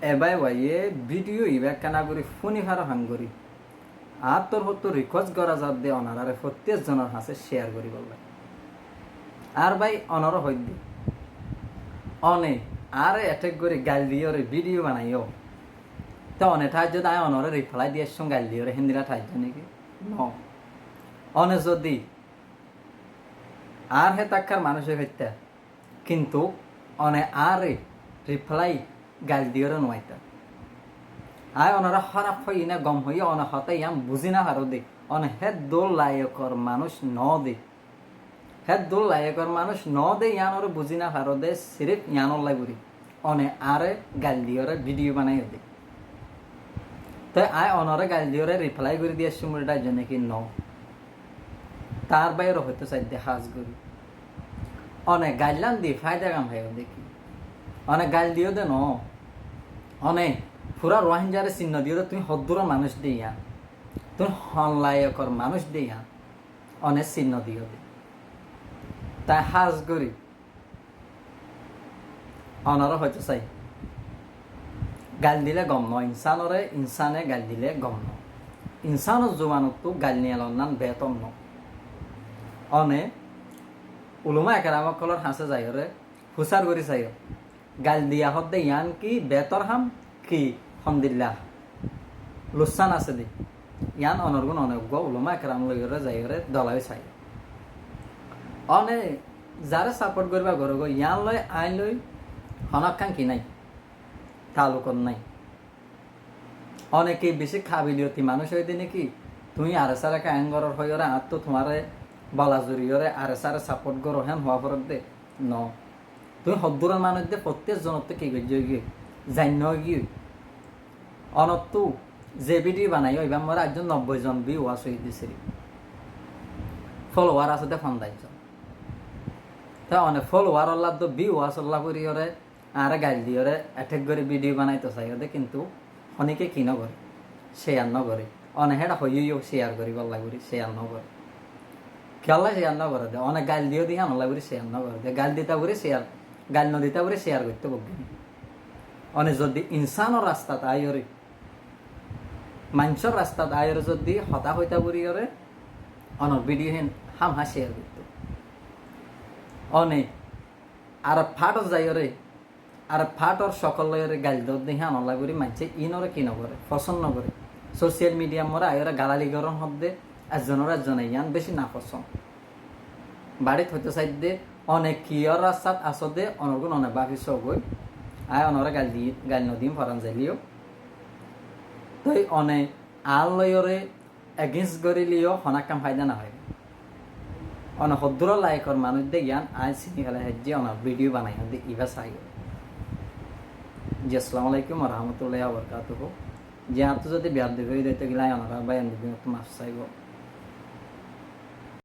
এবাই ভাইয়ে ভিডিও ইবাক কানা করি ফোনি ফারো হাং করি আর তোর হতো রিকোয়েস্ট করা যাত দে অনারারে প্রত্যেক জনের হাতে শেয়ার করি বলবে আর ভাই অনারও হই দি অনে আর অ্যাটেক করে গাল দিয়ে ভিডিও বানাইও তো অনে ঠাই যদি আয় অনরে রিপ্লাই দিয়ে সঙ্গে গাল দিয়ে হিন্দিরা ঠাই নাকি ন অনে যদি আর হে তাকার মানুষের হইতা কিন্তু অনে আর রিপ্লাই গাল দিয়ে নয়তা আয় অনারা খারাপ হই না গম হই অনে হতে ইয়াম বুঝি না হারো দে অনে হে দোল লায়কর মানুষ ন দে হে দোল লায়কর মানুষ ন দে ইয়ান ওরে বুঝি না হারো দে সিরিফ ইয়ানর লাগুরি অনে আরে গাল দিয়ে ভিডিও বানাই দে তো আয় অনরে গাল দিয়ে রিপ্লাই করে দিয়ে সুমুলটার জন্য কি ন তার বাইরে হয়তো চাইতে হাজ করি অনেক গাইলান দিয়ে ফায়দা কাম হয় দেখি অনেক গাইল দিও দে ন অনেক পুরা রোহিঙ্গারে চিহ্ন দিও তুমি হদ্দুর মানুষ দিয়া তুমি হনলায়কর মানুষ দিয়া অনেক চিহ্ন দিও দে তাই হাজ করি অনরও হয়তো চাই গাল দিলে গম ন ইনসানরে ইনসানে গাল দিলে গম ন ইনসানের জোবানতো গাল নিয়ে নান বেতন ন অনে উলুমা একারামকলর হাসে যাই রে হুসার করি চাই গাল দিয়া হদ্দে ইয়ান কি বেতর হাম কি হমদিল্লাহ লুসান আছে দি ইয়ান অনর্গুণ অনজ্ঞ উলুমা একারাম লইরে যাই রে দলাই চাই অনে যারে সাপোর্ট করবা ঘর গো ইয়ান লয় আই লই হনকাং কি নাই তালুকন নাই অনেকে বেশি খাবিলিয়তি মানুষ হইতে নাকি তুমি আর সারাকে আঙ্গর হইরে আর তো তোমারে বলা জুড়িয়রে আর সারে সাপোর্ট করো হেন হওয়া পর দে ন তুমি হদ্দুরের মানুষ দে প্রত্যেক জনত কি গিয়ে গিয়ে জান্য গিয়ে অনত্তু যে ভিডিও বানাই এবার মরা একজন 90 জন বি ওয়াশ হয়ে দিছে ফলোয়ার আছে দে 50 জন তা অনেক ফলোয়ার আল্লাহ তো বি ওয়াশ আল্লাহ করিয়রে আর গাইল দিয়ে অ্যাটেক করে ভিডিও বানাইতে চাই ওদের কিন্তু অনেকে কি নগরে শেয়ার নগরে অনেক হেটা হইও শেয়ার করি বল্লা করি শেয়ার নগরে খেলা শেয়ার নগরে দে অনেক গাইল দিও দিয়ে আনলা করি শেয়ার নগরে দে গাইল দিতা করে শেয়ার গাইল নদিতা করে শেয়ার করতে বকি অনেক যদি ইনসানের রাস্তাত আয়রে মানুষের রাস্তাত আয়রে যদি হতা হইতা করিয়রে অনেক ভিডিও হেন হাম হা শেয়ার করতে অনেক আর ফাট যাইরে আর ফাটর সকলের গাল দর দেখে আনলা করি মানছে ইনরে কি নকরে পছন্দ নকরে সোশ্যাল মিডিয়া মরা আয়রা গালালি গরম হদ্দে একজনে ইয়ান বেশি না পছন্দ বাড়িত হইতে চাই দে অনেক কিয়র রাস্তাত আসদে অনগুণ অনেক বাকি সবই আয় অনরে গাল নদীম ফরান যাইলিও তই অনেক আল লয়রে এগেন্স্ট করিলিও হনাক কাম ফায়দা না হয় অনেক হদ্দুর লাইকর মানুষ দে ইয়ান আয় চিনি ফেলে হেজি অনেক ভিডিও বানাই হদ্দে ইভা চাই জি আসসালামু আলাইকুম ওয়া রাহমাতুল্লাহি ওয়া বারাকাতুহু যে আপনি যদি বিয়ার দিবে দিতে গেলে অনারা বাইন দিবে মাফ চাইব